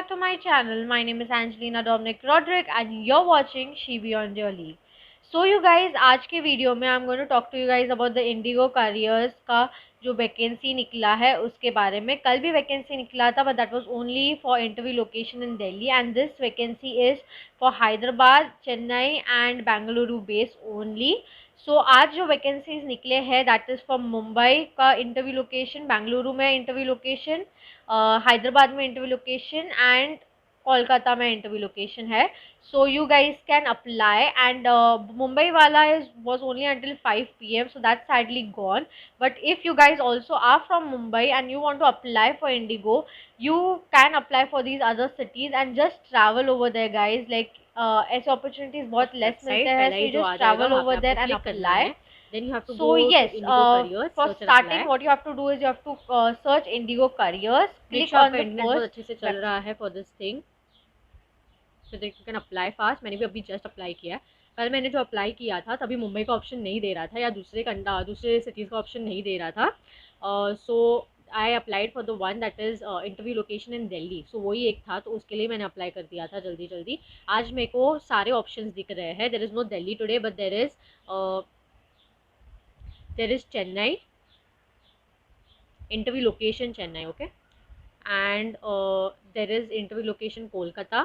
back to my channel. My name is Angelina Dominic Roderick and you're watching She Beyond Your League. So you guys, आज के video में I'm going to talk to you guys about the Indigo Careers का जो vacancy निकला है उसके बारे में. कल भी वैकेंसी निकला था but that was only for interview location in Delhi and this vacancy is for Hyderabad, Chennai and Bangalore base only. सो आज जो वैकेंसीज निकले हैं दैट इज़ फ्रॉम मुंबई का इंटरव्यू लोकेशन, बेंगलुरु में इंटरव्यू लोकेशन, हैदराबाद में इंटरव्यू लोकेशन एंड कोलकाता में interview location है. So you guys can apply and Mumbai वाला is was only until 5 PM so that sadly gone. But if you guys also are from Mumbai and you want to apply for IndiGo, you can apply for these other cities and just travel over there guys. like ऐसे opportunities बहुत less मिलते हैं, so you just travel over there and apply. Then you have to So go yes, to Indigo Careers, for search and starting apply. what you have to do is you have to search Indigo Careers, Make click sure on the internet बहुत first अच्छे से चल रहा है for this thing, so that you can apply fast. मैंने भी अभी just apply किया. कल मैंने जो अप्लाई किया था तभी मुंबई का ऑप्शन नहीं दे रहा था या दूसरे सिटीज़ का ऑप्शन नहीं दे रहा था. So I applied for the one that is interview location in Delhi. So वही एक था तो उसके लिए मैंने अप्लाई कर दिया था जल्दी जल्दी. आज मेरे को सारे ऑप्शंस दिख रहे हैं. There is no Delhi today but there is Chennai, interview location Chennai, okay, and there is interview location Kolkata,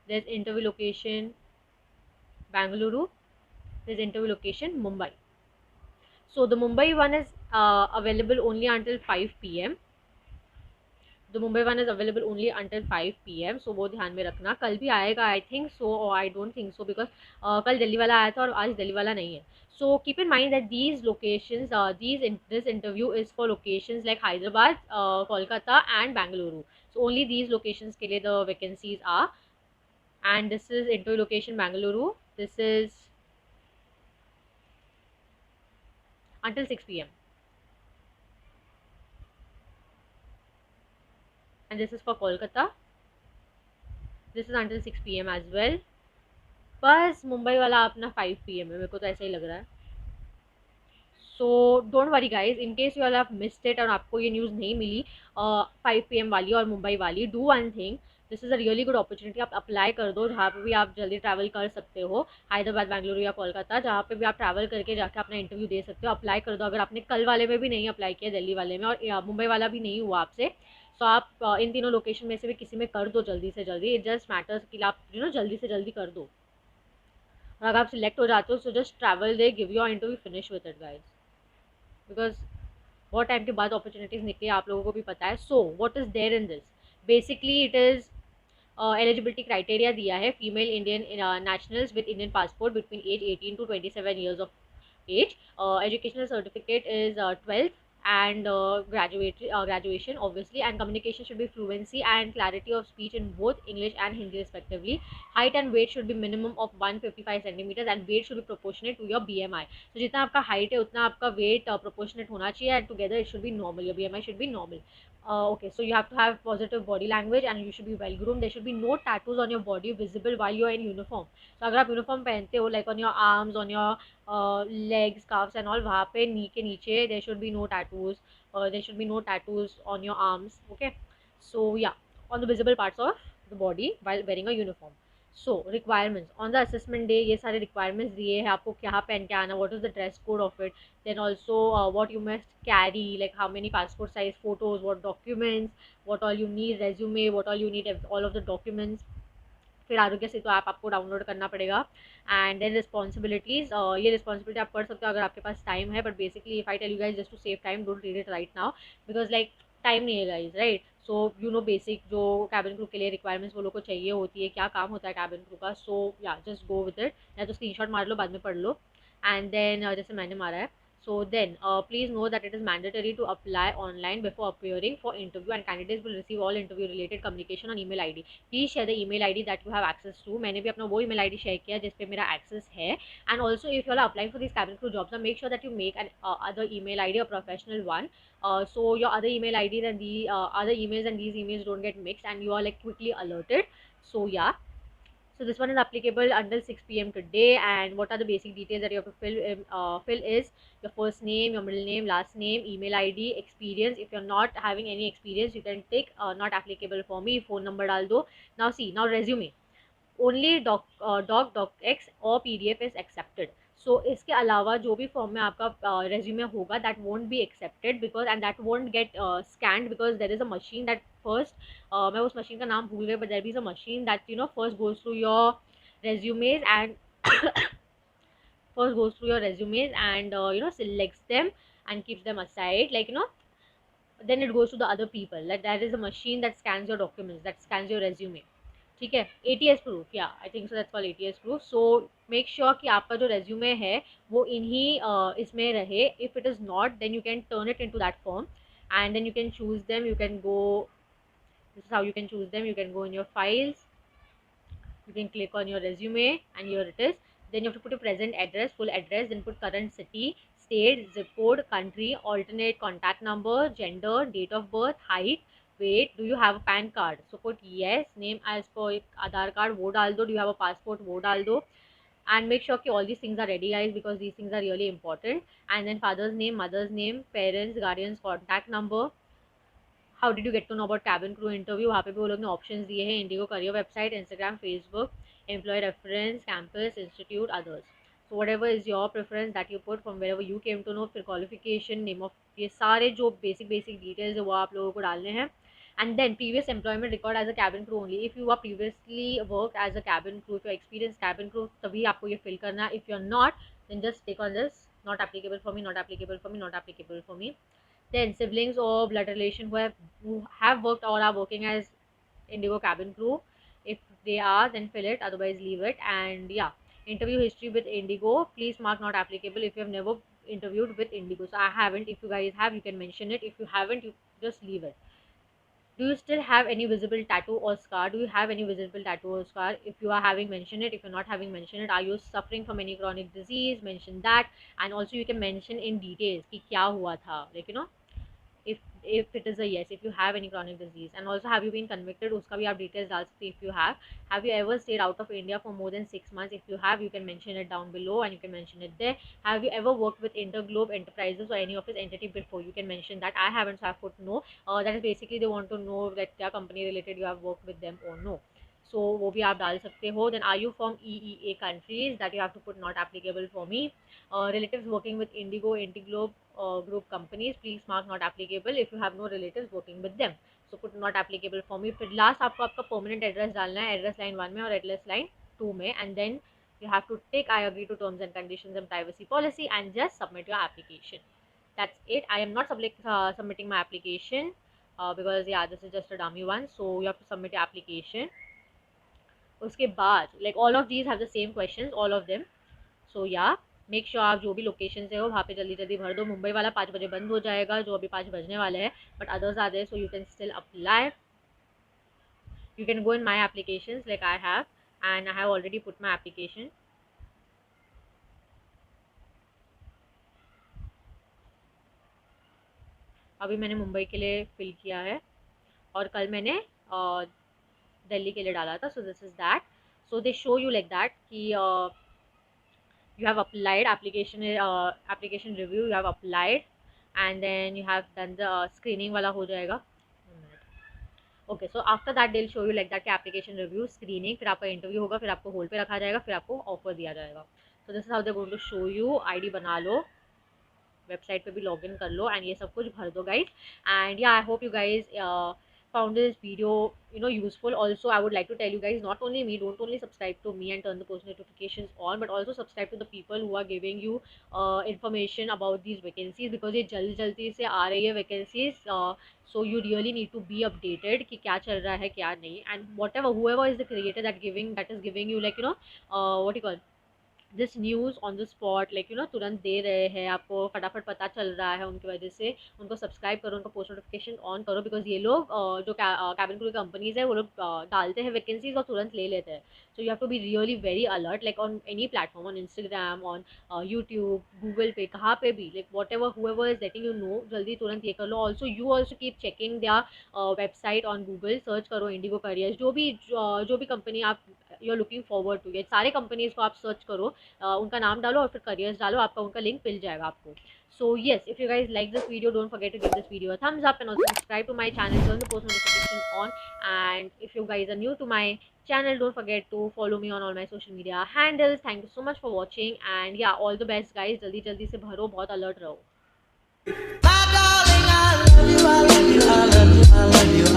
there is interview location Bangalore, there's interview location Mumbai. So the Mumbai one is available only until 5 PM. The Mumbai one is available only until 5 PM. So वो ध्यान में रखना. कल भी आएगा I think so, or I don't think so because कल दिल्ली वाला आया था और आज दिल्ली वाला नहीं है. So keep in mind that these locations, this interview is for locations like Hyderabad, Kolkata and Bangalore. So only these locations के लिए the vacancies are. And this is interview location Bangalore. This is until 6 PM. And this is for Kolkata. This is until 6 PM as well. बस मुंबई वाला अपना 5 PM है, मेरे को तो ऐसा ही लग रहा है. So don't worry guys, in case you all have missed it और आपको ये न्यूज़ नहीं मिली 5 PM वाली और मुंबई वाली, do one thing. This is a really good opportunity. आप अप्लाई कर दो जहाँ पे भी आप जल्दी ट्रैवल कर सकते हो, हैदराबाद, बेंगलुरु या कोलकाता, जहाँ पे भी आप ट्रैवल करके जाके अपना इंटरव्यू दे सकते हो. अप्लाई कर दो. अगर आपने कल वाले में भी नहीं अप्लाई किया, दिल्ली वाले में और मुंबई वाला भी नहीं हुआ आपसे, तो आप इन तीनों लोकेशन में से भी किसी में कर दो जल्दी से जल्दी. इट जस्ट मैटर्स कि आप जल्दी से जल्दी कर दो. और अगर आप सिलेक्ट हो जाते हो so just travel they, give your interview, finish with it guys. Because बहुत टाइम के बाद अपॉर्चुनिटीज़ निकली, आप लोगों को भी पता है. So what is there in this, basically it is eligibility criteria दिया है. Female Indian nationals with Indian passport between age 18 to 27 years of age. Educational certificate is 12th and graduation obviously, and communication should be fluency and clarity of speech in both English and Hindi respectively. Height and weight should be minimum of 155 centimeters and weight should be proportionate to your BMI. So जितना आपका height है उतना आपका weight proportionate होना चाहिए and together it should be normal. Your BMI should be normal. Okay, so you have to have positive body language and you should be well groomed. There should be no tattoos on your body visible while you are in uniform. So अगर आप uniform पहनते हो like on your arms, on your legs, calves and all, वहाँ पे नी के नीचे there should be no tattoos. There should be no tattoos on your arms. Okay, so yeah, on the visible parts of the body while wearing a uniform. So requirements on the assessment day, ये सारे requirements दिए हैं आपको, क्या पहन के आना, what is the dress code of it, then also what you must carry, like how many passport size photos, what documents, what all you need, resume, what all you need, all of the documents. फिर Aarogya Setu app आपको download करना पड़ेगा. And then responsibilities, ये responsibility आप पढ़ सकते हो अगर आपके पास टाइम है, but basically if I tell you guys just to save time, don't read it right now because like time नहीं है guys, right. So you know basic जो कैबिन क्रू के लिए रिक्वायरमेंट्स वो लोग को चाहिए होती है, क्या काम होता है कैबिन क्रू का. सो या जस्ट गो विद इट, या तो स्क्रीन शॉट मार लो बाद में पढ़ लो. एंड देन जैसे मैंने मारा है. So then, please know that it is mandatory to apply online before appearing for interview, and candidates will receive all interview-related communication on email ID. Please share the email ID that you have access to. मैंने भी अपना वो email ID share किया जिस पे मेरा access है. And also, if you are applying for these cabin crew jobs, make sure that you make an other email ID, a professional one. So your other email IDs and the other emails and these emails don't get mixed, and you are like quickly alerted. So yeah. So this one is applicable until 6 p.m. today. And what are the basic details that you have to fill is your first name, your middle name, last name, email ID, experience. If you're not having any experience, you can tick not applicable for me, phone number डाल दो. Now see, now resume. Only docx और PDF is accepted. So इसके अलावा जो भी form में आपका resume होगा that won't be accepted because and that won't get scanned because there is a machine that first, मैं उस मशीन का नाम भूल गई, but there is a machine that first goes through your resumes and first goes through your resumes and selects them and keeps them aside, like then it goes to the other people. Like that is a machine that scans your documents, that scans your resume. ठीक है, ATS proof, या I think so that's called ATS proof. So make sure कि आपका जो resume है वो इन्हीं इसमें रहे. If it is not, then you can turn it into that form and then you can choose them. You can go, this is how you can choose them. You can go in your files, you can click on your resume and here it is. Then you have to put your present address, full address, then put current city, state, zip code, country, alternate contact number, gender, date of birth, height, weight. Do you have a PAN card? So put yes. Name as per Aadhaar card, wo dal do. Do you have a passport? Wo dal do. And make sure कि all these things are ready, guys, because these things are really important. And then father's name, mother's name, parents, guardians, contact number. How did you get to know about cabin crew interview, वहाँ पे भी वो लोग ने options दिए हैं. IndiGo career website, Instagram, Facebook, employ reference, campus, institute, others. So whatever is your preference that you put from wherever you came to know. फिर qualification, name of, ये सारे जो बेसिक डिटेल्स है वो आप लोगों को डालने हैं. And then previous employment record as a cabin crew only. If you are previously worked as a cabin crew, if you are experienced cabin crew, तभी आपको ये fill करना. If you're not, then just click on this, not applicable for me, not applicable for me, not applicable for me. Then siblings or blood relation who have worked or are working as Indigo cabin crew. If they are, then fill it, otherwise leave it. And yeah, interview history with Indigo, please mark not applicable if you have never interviewed with Indigo. So I haven't. If you guys have, you can mention it. If you haven't, you just leave it. Do you still have any visible tattoo or scar? Do you have any visible tattoo or scar? If you are having, mention it. If you're not having, mention it. Are you suffering from any chronic disease? Mention that. And also you can mention in details कि क्या हुआ था, like if it is a yes, if you have any chronic disease. And also, have you been convicted, uska bhi aap details dal sakte if you have you ever stayed out of India for more than 6 months? If you have, you can mention it down below and you can mention it there. Have you ever worked with Interglobe Enterprises or any of its entity before? You can mention that. I haven't, so I put no. That is basically they want to know that क्या company related you have worked with them or no. So वो भी आप डाल सकते हो. Then are you from EEA countries? That you have to put not applicable for me. Relatives working with Indigo, Interglobe group companies, please mark not applicable if you have no relatives working with them. So put not applicable for me. फिर last आपको आपका permanent address डालना है, address line 1 में और address line 2 में. And then you have to tick I agree to terms and conditions and privacy policy and just submit your application. That's it. I am not submitting my application because yeah, this is just a dummy one. So you have to submit your application. उसके बाद like all of these have the same questions, all of them. So yeah, make sure आप जो भी location से हो वहाँ पे जल्दी जल्दी भर दो. मुंबई वाला 5 बजे बंद हो जाएगा, जो अभी 5 बजने वाले हैं, but others are there, so you can still apply. You can go in my application like I have, and I have already put my application. अभी मैंने मुंबई के लिए फिल किया है और कल मैंने दिल्ली के लिए डाला था. So this is that. So they show you like that कि you have applied, application review, you have applied, and then you have done the screening वाला हो जाएगा. Okay, so after that they'll show you like that कि application review, screening, फिर आपका interview होगा, फिर आपको होल्ड पे रखा जाएगा, फिर आपको ऑफर दिया जाएगा. So this is how they going to show you. ID बना लो, वेबसाइट पे भी लॉग इन कर लो एंड ये सब कुछ भर दो गाइज. एंड या I hope you guys found this video useful. Also, I would like to tell you guys, not only me, don't only subscribe to me and turn the post notifications on, but also subscribe to the people who are giving you information about these vacancies, because ये जल्दी जल्दी से आ रही है vacancies. So you really need to be updated कि क्या चल रहा है क्या नहीं. And whoever is the creator that is giving you like what you call this news on the spot, like तुरंत दे रहे हैं आपको, फटाफट पता चल रहा है, उनकी वजह से उनको सब्सक्राइब करो, उनको पोस्ट नोटिफिकेशन ऑन करो. बिकॉज ये लोग जो कैबिन क्रू कंपनीज है वो लोग डालते हैं वैकेंसीज और तुरंत ले लेते हैं. So you have to be really very alert, like on any platform, on Instagram, on YouTube, Google पे, कहाँ पे भी, like whatever whoever is letting you know, जल्दी तुरंत ये कर लो. Also you also keep checking their website on Google, search करो इंडिगो करियर्स. जो भी कंपनी आप you are looking forward to. ये सारे कंपनीज को आप सर्च करो, उनका नाम डालो और फिर करियर्स डालो, आपका उनका लिंक मिल जाएगा आपको। So yes, if you guys like this video, don't forget to give this video a thumbs up and also subscribe to my channel, turn the post notification on. And if you guys are new to my channel, don't forget to follow me on all my social media handles. Thank you so much for watching, and yeah, all the best guys. जल्दी जल्दी से भरो, बहुत alert रहो। My darling, I love you, I love you, I love you, I love you.